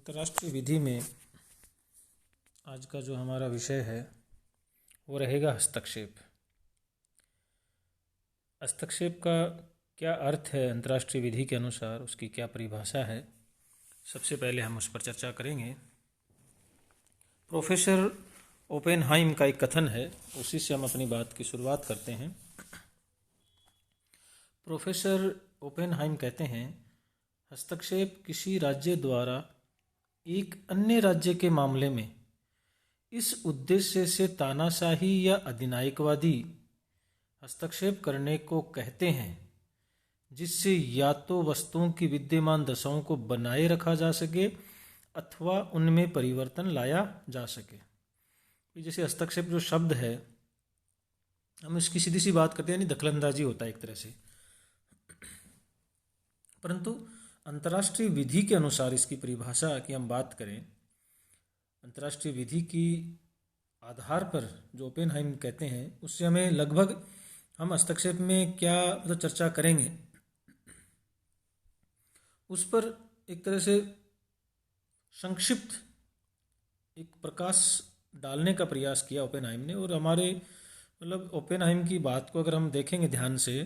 अंतर्राष्ट्रीय विधि में आज का जो हमारा विषय है वो रहेगा हस्तक्षेप। हस्तक्षेप का क्या अर्थ है अंतर्राष्ट्रीय विधि के अनुसार, उसकी क्या परिभाषा है, सबसे पहले हम उस पर चर्चा करेंगे। प्रोफेसर ओपेनहाइम का एक कथन है, उसी से हम अपनी बात की शुरुआत करते हैं। प्रोफेसर ओपेनहाइम कहते हैं, हस्तक्षेप किसी राज्य द्वारा एक अन्य राज्य के मामले में इस उद्देश्य से तानाशाही या अधिनायकवादी हस्तक्षेप करने को कहते हैं जिससे या तो वस्तुओं की विद्यमान दशाओं को बनाए रखा जा सके अथवा उनमें परिवर्तन लाया जा सके। जैसे हस्तक्षेप जो शब्द है, हम इसकी सीधी सी बात करते हैं, यानी दखलंदाजी होता है एक तरह से। परंतु अंतर्राष्ट्रीय विधि के अनुसार इसकी परिभाषा की हम बात करें, अंतर्राष्ट्रीय विधि की आधार पर जो ओपेनहाइम कहते हैं उससे हमें लगभग हम हस्तक्षेप में क्या मतलब चर्चा करेंगे उस पर एक तरह से संक्षिप्त एक प्रकाश डालने का प्रयास किया ओपेनहाइम ने। और हमारे मतलब ओपेनहाइम की बात को अगर हम देखेंगे ध्यान से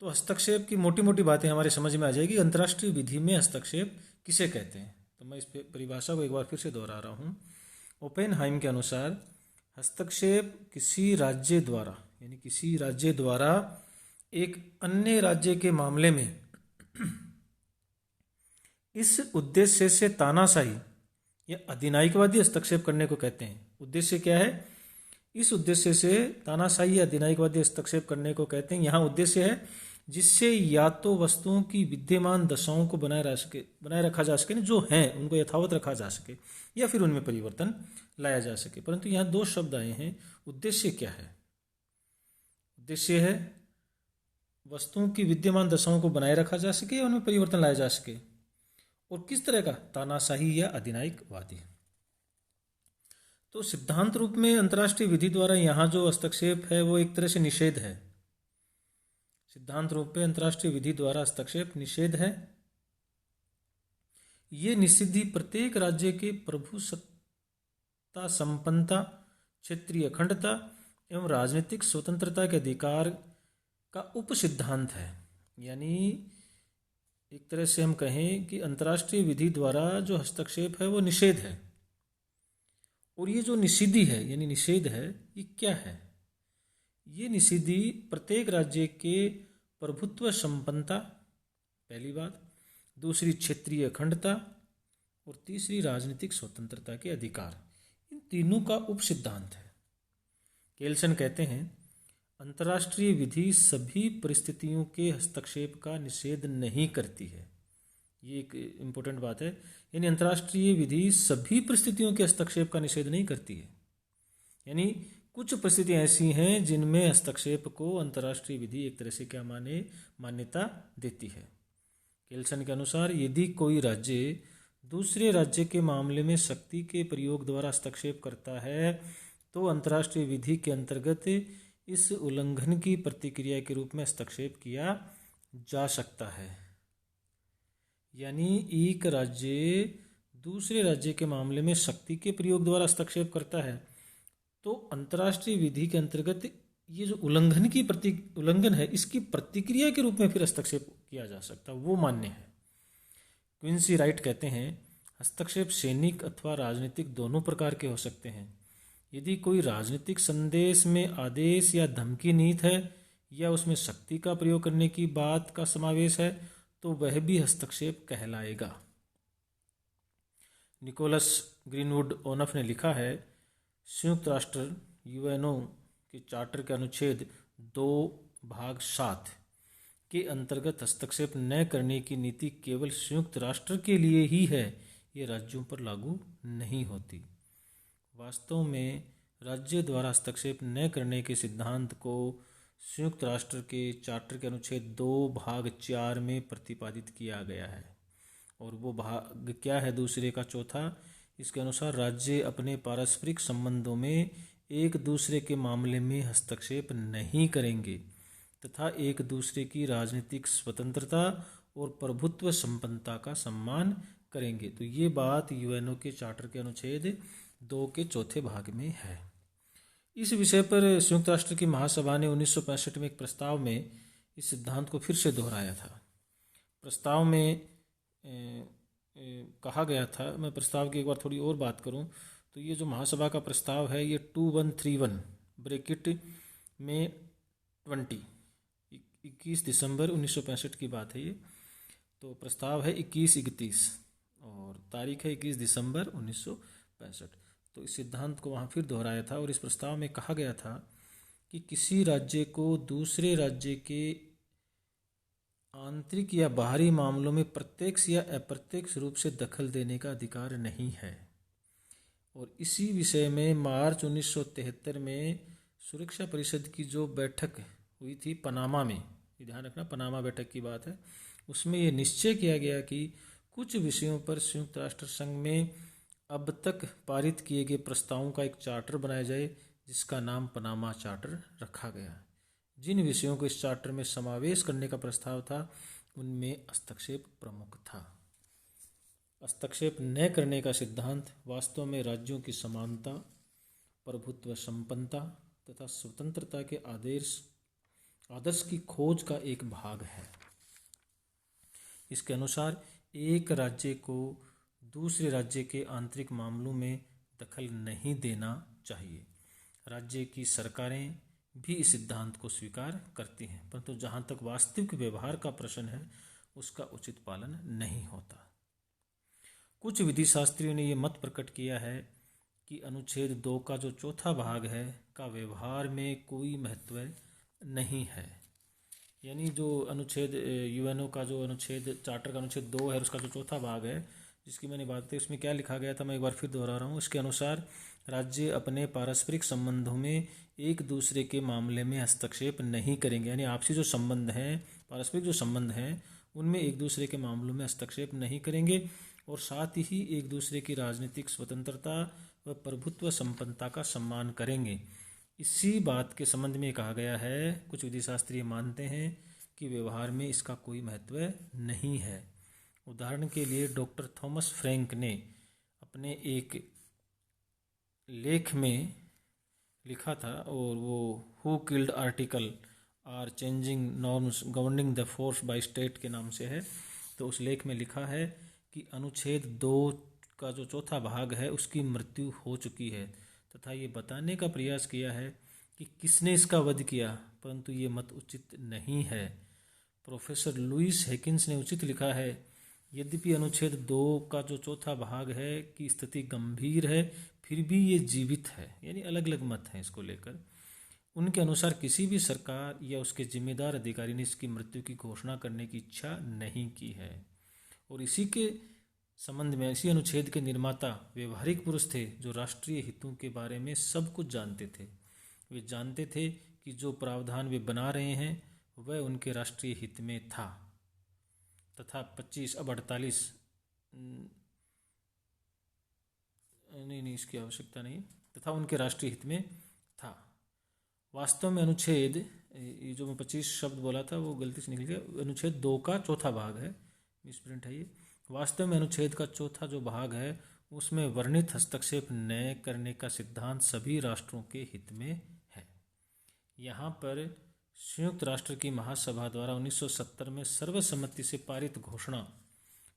तो हस्तक्षेप की मोटी मोटी बातें हमारे समझ में आ जाएगी। अंतर्राष्ट्रीय विधि में हस्तक्षेप किसे कहते हैं, तो मैं इस परिभाषा को एक बार फिर से दोहरा रहा हूँ। ओपेनहाइम के अनुसार हस्तक्षेप किसी राज्य द्वारा, यानी किसी राज्य द्वारा एक अन्य राज्य के मामले में इस उद्देश्य से तानाशाही या अधिनायकवादी हस्तक्षेप करने को कहते हैं। उद्देश्य क्या है? इस उद्देश्य से तानाशाही या अधिनायकवादी हस्तक्षेप करने को कहते हैं। यहाँ उद्देश्य है जिससे या तो वस्तुओं की विद्यमान दशाओं को बनाए रखा जा सके, जो हैं उनको यथावत रखा जा सके, या फिर उनमें परिवर्तन लाया जा सके। परंतु यहाँ दो शब्द आए हैं। उद्देश्य क्या है? उद्देश्य है वस्तुओं की विद्यमान दशाओं को बनाए रखा जा सके या उनमें परिवर्तन लाया जा सके। और किस तरह का? तानाशाही या अधिनायकवादी। तो सिद्धांत रूप में अंतर्राष्ट्रीय विधि द्वारा यहाँ जो हस्तक्षेप है वो एक तरह से निषेध है। सिद्धांत रूप में अंतर्राष्ट्रीय विधि द्वारा हस्तक्षेप निषेध है। ये निषिद्धि प्रत्येक राज्य के प्रभुसत्ता संपन्नता, क्षेत्रीय अखंडता एवं राजनीतिक स्वतंत्रता के अधिकार का उपसिद्धांत है। यानी एक तरह से हम कहें कि अंतर्राष्ट्रीय विधि द्वारा जो हस्तक्षेप है वो निषेध है। और ये जो निषिद्धि है यानी निषेध है, ये क्या है? ये निषिद्धि प्रत्येक राज्य के प्रभुत्व संपन्नता, पहली बात, दूसरी क्षेत्रीय अखंडता और तीसरी राजनीतिक स्वतंत्रता के अधिकार, इन तीनों का उपसिद्धांत है। केल्सन कहते हैं, अंतर्राष्ट्रीय विधि सभी परिस्थितियों के हस्तक्षेप का निषेध नहीं करती है। ये एक इम्पोर्टेंट बात है। यानी अंतर्राष्ट्रीय विधि सभी परिस्थितियों के हस्तक्षेप का निषेध नहीं करती है। यानी कुछ परिस्थितियां ऐसी हैं जिनमें हस्तक्षेप को अंतर्राष्ट्रीय विधि एक तरह से क्या मान्यता देती है। केल्सन के अनुसार यदि कोई राज्य दूसरे राज्य के मामले में शक्ति के प्रयोग द्वारा हस्तक्षेप करता है तो अंतर्राष्ट्रीय विधि के अंतर्गत इस उल्लंघन की प्रतिक्रिया के रूप में हस्तक्षेप किया जा सकता है। यानी एक राज्य दूसरे राज्य के मामले में शक्ति के प्रयोग द्वारा हस्तक्षेप करता है तो अंतर्राष्ट्रीय विधि के अंतर्गत ये जो उल्लंघन है इसकी प्रतिक्रिया के रूप में फिर हस्तक्षेप किया जा सकता है, वो मान्य है। क्विंसी राइट कहते हैं, हस्तक्षेप सैनिक अथवा राजनीतिक दोनों प्रकार के हो सकते हैं। यदि कोई राजनीतिक संदेश में आदेश या धमकी निहित है या उसमें शक्ति का प्रयोग करने की बात का समावेश है तो वह भी हस्तक्षेप कहलाएगा। निकोलस ग्रीनवुड ओनफ ने लिखा है, संयुक्त राष्ट्र यूएनओ के चार्टर के अनुच्छेद 2(7) के अंतर्गत हस्तक्षेप न करने की नीति केवल संयुक्त राष्ट्र के लिए ही है, ये राज्यों पर लागू नहीं होती। वास्तव में राज्य द्वारा हस्तक्षेप न करने के सिद्धांत को संयुक्त राष्ट्र के चार्टर के अनुच्छेद 2(4) में प्रतिपादित किया गया है। और वो भाग क्या है? दूसरे का चौथा। इसके अनुसार राज्य अपने पारस्परिक संबंधों में एक दूसरे के मामले में हस्तक्षेप नहीं करेंगे तथा एक दूसरे की राजनीतिक स्वतंत्रता और प्रभुत्व संपन्नता का सम्मान करेंगे। तो ये बात यूएनओ के चार्टर के अनुच्छेद 2 के चौथे भाग में है। इस विषय पर संयुक्त राष्ट्र की महासभा ने 1965 में एक प्रस्ताव में इस सिद्धांत को फिर से दोहराया था। प्रस्ताव में कहा गया था, मैं प्रस्ताव की एक बार थोड़ी और बात करूं तो ये जो महासभा का प्रस्ताव है ये 2131 ब्रैकेट में 21 दिसंबर 1965 की बात है ये। तो प्रस्ताव है 2131 और तारीख है 21 दिसंबर 1965। तो इस सिद्धांत को वहाँ फिर दोहराया था और इस प्रस्ताव में कहा गया था कि किसी राज्य को दूसरे राज्य के आंतरिक या बाहरी मामलों में प्रत्यक्ष या अप्रत्यक्ष रूप से दखल देने का अधिकार नहीं है। और इसी विषय में मार्च 1973 में सुरक्षा परिषद की जो बैठक हुई थी पनामा में, ध्यान रखना पनामा बैठक की बात है, उसमें ये निश्चय किया गया कि कुछ विषयों पर संयुक्त राष्ट्र संघ में अब तक पारित किए गए प्रस्तावों का एक चार्टर बनाया जाए जिसका नाम पनामा चार्टर रखा गया। जिन विषयों को इस चार्टर में समावेश करने का प्रस्ताव था उनमें हस्तक्षेप प्रमुख था। हस्तक्षेप न करने का सिद्धांत वास्तव में राज्यों की समानता, प्रभुत्व संपन्नता तथा स्वतंत्रता के आदर्श की खोज का एक भाग है। इसके अनुसार एक राज्य को दूसरे राज्य के आंतरिक मामलों में दखल नहीं देना चाहिए। राज्य की सरकारें भी इस सिद्धांत को स्वीकार करती हैं, परंतु जहां तक वास्तविक व्यवहार का प्रश्न है उसका उचित पालन नहीं होता। कुछ विधि शास्त्रियों ने यह मत प्रकट किया है कि अनुच्छेद 2 का जो चौथा भाग है का व्यवहार में कोई महत्व नहीं है। यानी जो अनुच्छेद यूएनओ का जो अनुच्छेद चार्टर का अनुच्छेद 2 है उसका जो चौथा भाग है जिसकी मैंने बात की, उसमें क्या लिखा गया था मैं एक बार फिर दोहरा रहा हूँ। इसके अनुसार राज्य अपने पारस्परिक संबंधों में एक दूसरे के मामले में हस्तक्षेप नहीं करेंगे। यानी आपसी जो संबंध हैं, पारस्परिक जो संबंध हैं उनमें एक दूसरे के मामलों में हस्तक्षेप नहीं करेंगे और साथ ही एक दूसरे की राजनीतिक स्वतंत्रता व प्रभुत्व संपन्नता का सम्मान करेंगे। इसी बात के संबंध में कहा गया है, कुछ विधि शास्त्री मानते हैं कि व्यवहार में इसका कोई महत्व नहीं है। उदाहरण के लिए डॉक्टर थॉमस फ्रैंक ने अपने एक लेख में लिखा था और वो who killed article are changing norms governing the force by state के नाम से है। तो उस लेख में लिखा है कि अनुच्छेद 2 का जो चौथा भाग है उसकी मृत्यु हो चुकी है तथा ये बताने का प्रयास किया है कि किसने इसका वध किया, परंतु ये मत उचित नहीं है। प्रोफेसर लुइस हेकिंस ने उचित लिखा है, यद्यपि अनुच्छेद 2 का जो चौथा भाग है की स्थिति गंभीर है फिर भी ये जीवित है। यानी अलग अलग मत हैं इसको लेकर। उनके अनुसार किसी भी सरकार या उसके जिम्मेदार अधिकारी ने इसकी मृत्यु की घोषणा करने की इच्छा नहीं की है। और इसी के संबंध में इसी अनुच्छेद के निर्माता व्यवहारिक पुरुष थे जो राष्ट्रीय हितों के बारे में सब कुछ जानते थे। वे जानते थे कि जो प्रावधान वे बना रहे हैं वह उनके राष्ट्रीय हित में था तथा 48 नहीं इसकी आवश्यकता नहीं तथा उनके राष्ट्रीय हित में था। वास्तव में अनुच्छेद, ये जो मैं 25 शब्द बोला था वो गलती से निकल गया, अनुच्छेद 2 का चौथा भाग है, मिसप्रिंट है ये। वास्तव में अनुच्छेद का चौथा जो भाग है उसमें वर्णित हस्तक्षेप न करने का सिद्धांत सभी राष्ट्रों के हित में है। यहाँ पर संयुक्त राष्ट्र की महासभा द्वारा 1970 में सर्वसम्मति से पारित घोषणा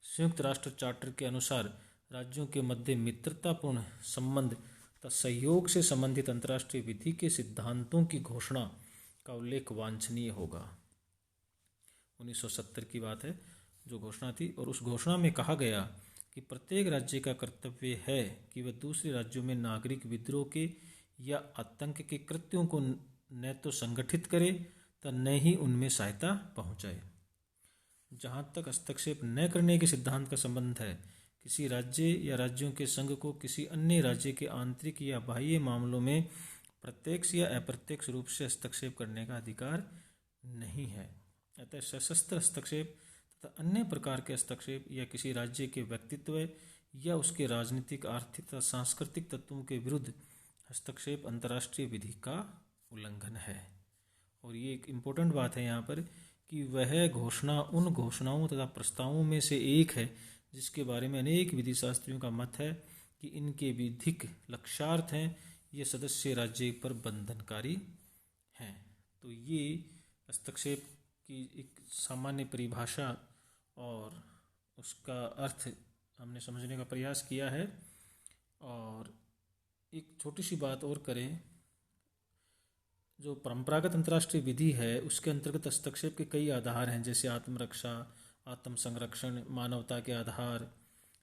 संयुक्त राष्ट्र चार्टर के अनुसार राज्यों के मध्य मित्रतापूर्ण संबंध तथा सहयोग से संबंधित अंतर्राष्ट्रीय विधि के सिद्धांतों की घोषणा का उल्लेख वांछनीय होगा। 1970 की बात है जो घोषणा थी, और उस घोषणा में कहा गया कि प्रत्येक राज्य का कर्तव्य है कि वह दूसरे राज्यों में नागरिक विद्रोह के या आतंक के कृत्यों को न तो संगठित करे तथा न ही उनमें सहायता पहुंचाए। जहां तक हस्तक्षेप न करने के सिद्धांत का संबंध है, किसी राज्य या राज्यों के संघ को किसी अन्य राज्य के आंतरिक या बाह्य मामलों में प्रत्यक्ष या अप्रत्यक्ष रूप से हस्तक्षेप करने का अधिकार नहीं है। अतः सशस्त्र हस्तक्षेप तथा अन्य प्रकार के हस्तक्षेप या किसी राज्य के व्यक्तित्व या उसके राजनीतिक, आर्थिक तथा सांस्कृतिक तत्वों के विरुद्ध हस्तक्षेप अंतर्राष्ट्रीय विधि का उल्लंघन है। और ये एक इम्पोर्टेंट बात है यहाँ पर कि वह घोषणा उन घोषणाओं तथा प्रस्तावों में से एक है जिसके बारे में अनेक विधि शास्त्रियों का मत है कि इनके विधिक लक्ष्यार्थ हैं, ये सदस्य राज्य पर बंधनकारी हैं। तो ये हस्तक्षेप की एक सामान्य परिभाषा और उसका अर्थ हमने समझने का प्रयास किया है। और एक छोटी सी बात और करें, जो परंपरागत अंतर्राष्ट्रीय विधि है उसके अंतर्गत हस्तक्षेप के कई आधार हैं, जैसे आत्मरक्षा, आत्म संरक्षण, मानवता के आधार,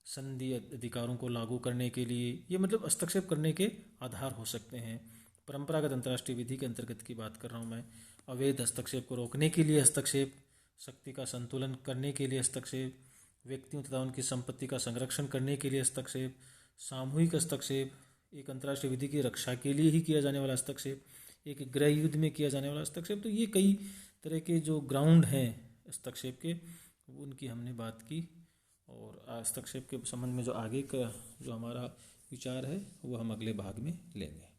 संधि अधिकारों को लागू करने के लिए, ये मतलब हस्तक्षेप करने के आधार हो सकते हैं। परंपरागत अंतर्राष्ट्रीय विधि के अंतर्गत की बात कर रहा हूँ मैं। अवैध हस्तक्षेप को रोकने के लिए हस्तक्षेप, शक्ति का संतुलन करने के लिए हस्तक्षेप, व्यक्तियों तथा उनकी संपत्ति का संरक्षण करने के लिए हस्तक्षेप, सामूहिक हस्तक्षेप, एक अंतर्राष्ट्रीय विधि की रक्षा के लिए ही किया जाने वाला हस्तक्षेप, एक गृह युद्ध में किया जाने वाला हस्तक्षेप। तो ये कई तरह के जो ग्राउंड हैं हस्तक्षेप के, उनकी हमने बात की। और हस्तक्षेप के संबंध में जो आगे का जो हमारा विचार है वो हम अगले भाग में लेंगे।